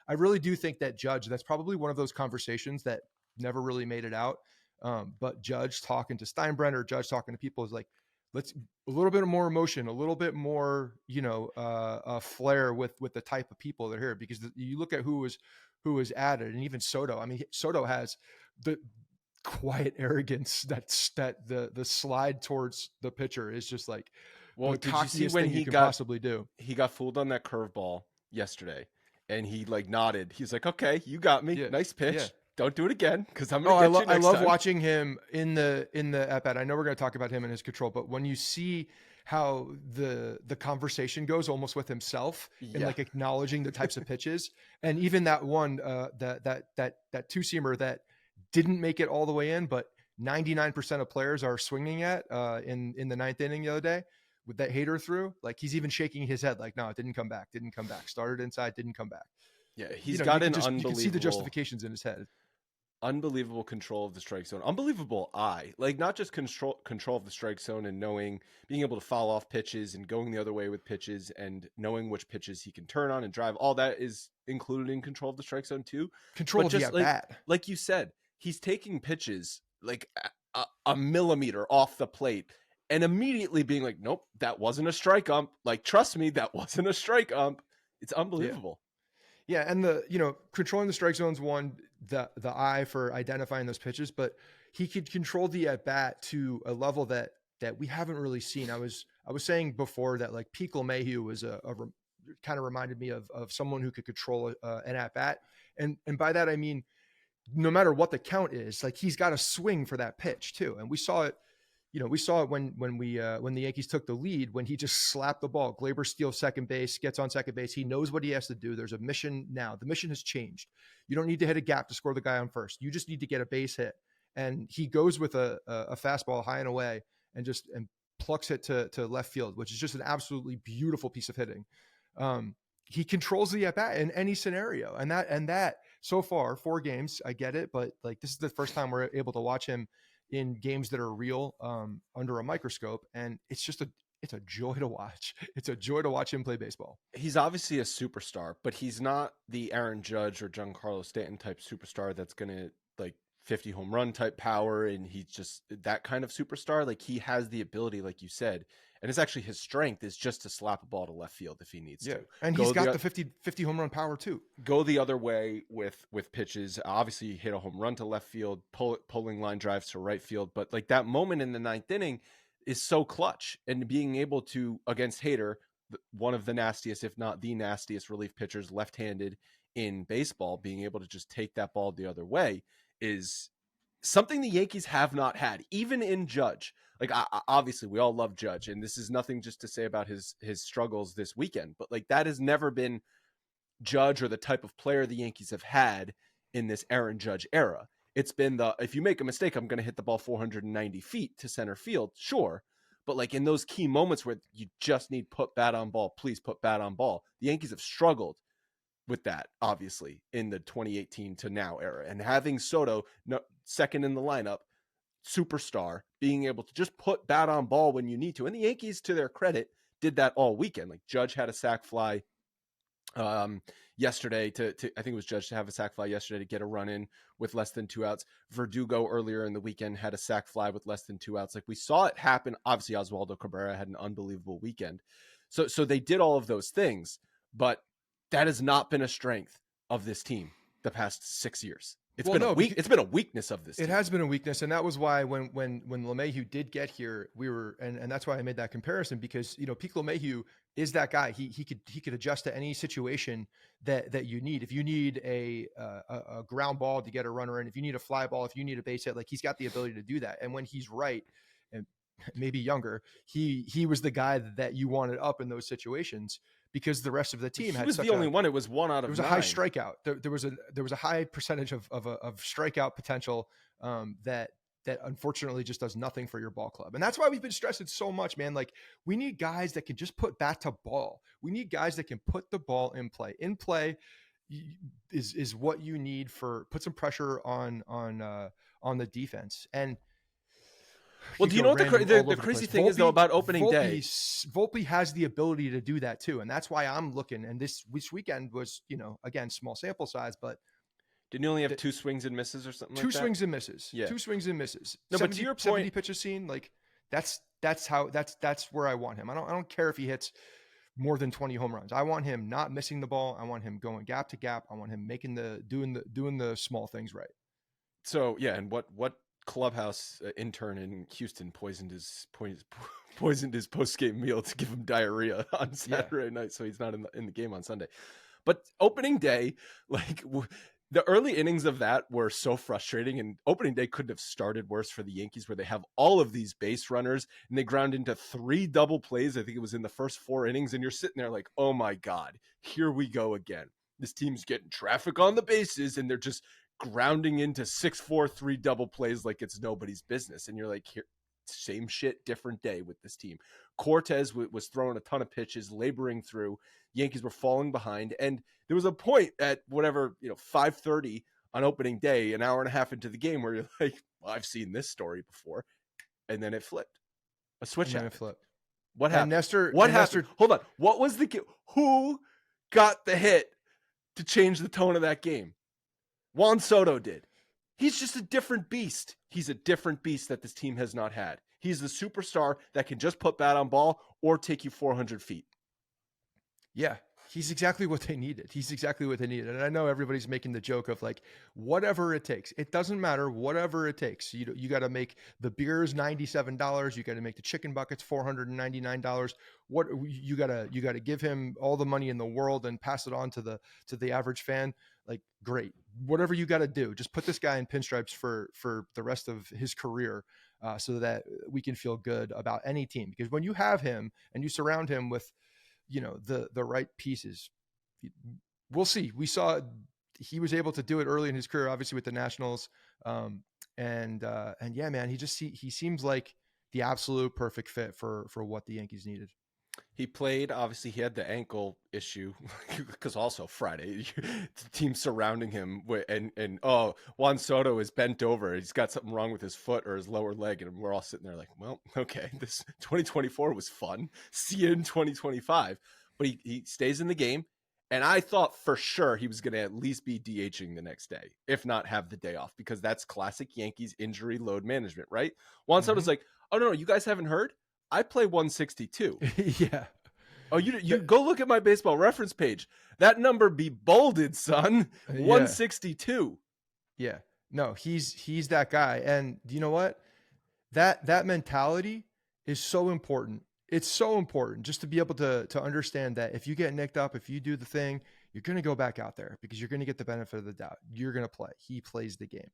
I really do think that Judge, that's probably one of those conversations that never really made it out. But Judge talking to Steinbrenner, Judge talking to people is like, let's a little bit more emotion, a little bit more, flair with the type of people that are here, because you look at who was added, and even Soto. I mean, Soto has the quiet arrogance that the slide towards the pitcher is just like, well, the did you see cockiest when thing you can possibly do. he got fooled on that curveball yesterday, and he like nodded. He's like, "Okay, you got me. Yeah, Nice pitch. yeah. Don't do it again, because I'm Oh, gonna get you I next love time." watching him in the at bat. I know we're going to talk about him and his control, but when you see how the conversation goes almost with himself and Yeah. like acknowledging the types of pitches, and even that one that two seamer that didn't make it all the way in, but 99% of players are swinging at in the ninth inning the other day with that Hader through, like he's even shaking his head like, no, it didn't come back, started inside, didn't come back. Yeah, You he's know, got an you can see the justifications in his head. unbelievable control of the strike zone. Unbelievable eye. Like, not just control of the strike zone and being able to foul off pitches and going the other way with pitches and knowing which pitches he can turn on and drive. All that is included in control of the strike zone too. Control But of just the at bat. like you said, he's taking pitches like a millimeter off the plate and immediately being like, nope, that wasn't a strike ump. Like, trust me, that wasn't a strike ump. It's unbelievable. Yeah, and controlling the strike zone's one, the eye for identifying those pitches, but he could control the at bat to a level that we haven't really seen. I was saying before that like Pete LeMahieu was kind of reminded me of someone who could control an at bat, and by that I mean no matter what the count is, like he's got a swing for that pitch too, and we saw it. We saw it when the Yankees took the lead, when he just slapped the ball. Glaber steals second base, gets on second base. He knows what he has to do. There's a mission now. The mission has changed. You don't need to hit a gap to score the guy on first. You just need to get a base hit. And he goes with a fastball high and away and plucks it to left field, which is just an absolutely beautiful piece of hitting. He controls the at bat in any scenario, and that so far 4 games, I get it, but like this is the first time we're able to watch him in games that are real under a microscope, and it's a joy to watch. It's a joy to watch him play baseball. He's obviously a superstar, but he's not the Aaron Judge or Giancarlo Stanton type superstar that's gonna like 50 home run type power, and he's just that kind of superstar. Like, he has the ability, like you said, and it's actually his strength is just to slap a ball to left field if he needs to. And he's got the 50 home run power too. Go the other way with pitches. Obviously, hit a home run to left field, pulling line drives to right field. But like that moment in the ninth inning is so clutch, and being able to, against Hader, one of the nastiest, if not the nastiest relief pitchers, left-handed in baseball, being able to just take that ball the other way is something the Yankees have not had, even in Judge. Like, obviously, we all love Judge, and this is nothing just to say about his struggles this weekend, but like that has never been Judge or the type of player the Yankees have had in this Aaron Judge era. It's been if you make a mistake, I'm going to hit the ball 490 feet to center field, sure, but like in those key moments where you just need put bat on ball, please put bat on ball, the Yankees have struggled with that, obviously, in the 2018 to now era. And having Soto second in the lineup, superstar, being able to just put bat on ball when you need to. And the Yankees, to their credit, did that all weekend. Like, Judge had a sac fly yesterday to I think it was Judge to have a sac fly yesterday to get a run in with less than 2 outs. Verdugo earlier in the weekend had a sac fly with less than 2 outs. Like, we saw it happen. Obviously, Oswaldo Cabrera had an unbelievable weekend. So they did all of those things, but that has not been a strength of this team the past 6 years. It's been a weakness of this team. It has been a weakness, and that was why when LeMahieu did get here, we were, and that's why I made that comparison, because Pete LeMahieu is that guy. He could adjust to any situation that you need. If you need a ground ball to get a runner in, if you need a fly ball, if you need a base hit, like, he's got the ability to do that. And when he's right, and maybe younger, he was the guy that you wanted up in those situations, because the rest of the team was the only one. It was 1 out of 9. There was a high strikeout. There was a high percentage of strikeout potential that unfortunately just does nothing for your ball club. And that's why we've been stressing so much, man. Like, we need guys that can just put bat to ball. We need guys that can put the ball in play. In play is what you need for put some pressure on the defense. And he Well, could do you go know what random the all over the crazy place. thing is though about opening day? Volpe has the ability to do that too, and that's why I'm looking. And this weekend was, again, small sample size, but Didn't you only have 2 swings and misses or something like two that? swings and misses. Yeah. 2 swings and misses. No, but to your point, 70 pitches seen, like that's where I want him. I don't care if he hits more than 20 home runs. I want him not missing the ball. I want him going gap to gap. I want him doing the small things right. So yeah, and what clubhouse intern in Houston poisoned his post game meal to give him diarrhea on Saturday night, so he's not in the game on Sunday. But opening day, like the early innings of that were so frustrating, and opening day couldn't have started worse for the Yankees, where they have all of these base runners and they ground into 3 double plays. I think it was in the first 4 innings, and you're sitting there like, oh my God, here we go again. This team's getting traffic on the bases, and they're just grounding into 6-4-3 double plays like it's nobody's business. And you're like, here, same shit, different day with this team. Cortez was throwing a ton of pitches, laboring through. Yankees were falling behind, and there was a point at 5:30 on opening day, an hour and a half into the game, where you're like, well, I've seen this story before, and then it flipped. A switch happened. What happened? What happened? Hold on. What was the who got the hit to change the tone of that game? Juan Soto did. He's just a different beast. He's a different beast that this team has not had. He's the superstar that can just put bat on ball or take you 400 feet. Yeah, he's exactly what they needed. And I know everybody's making the joke of like, whatever it takes. It doesn't matter, whatever it takes. You got to make the beers $97. You got to make the chicken buckets $499. What you got to give him all the money in the world and pass it on to the average fan. Like, great. Whatever you got to do, just put this guy in pinstripes for the rest of his career, so that we can feel good about any team. Because when you have him and you surround him with, the right pieces, we'll see. We saw he was able to do it early in his career, obviously with the Nationals. And yeah, man, he seems like the absolute perfect fit for what the Yankees needed. He played, obviously he had the ankle issue because also Friday, the team surrounding him and Juan Soto is bent over. He's got something wrong with his foot or his lower leg. And we're all sitting there like, well, okay, this 2024 was fun. See you in 2025. But he stays in the game. And I thought for sure he was going to at least be DHing the next day, if not have the day off, because that's classic Yankees injury load management, right? Juan Soto's like, oh, no, you guys haven't heard? I play 162. Yeah. Oh, you go look at my baseball reference page. That number be bolded, son. 162. Yeah. No, he's that guy. And you know what? That mentality is so important. It's so important just to be able to understand that if you get nicked up, if you do the thing, you're going to go back out there because you're going to get the benefit of the doubt. You're going to play. He plays the game.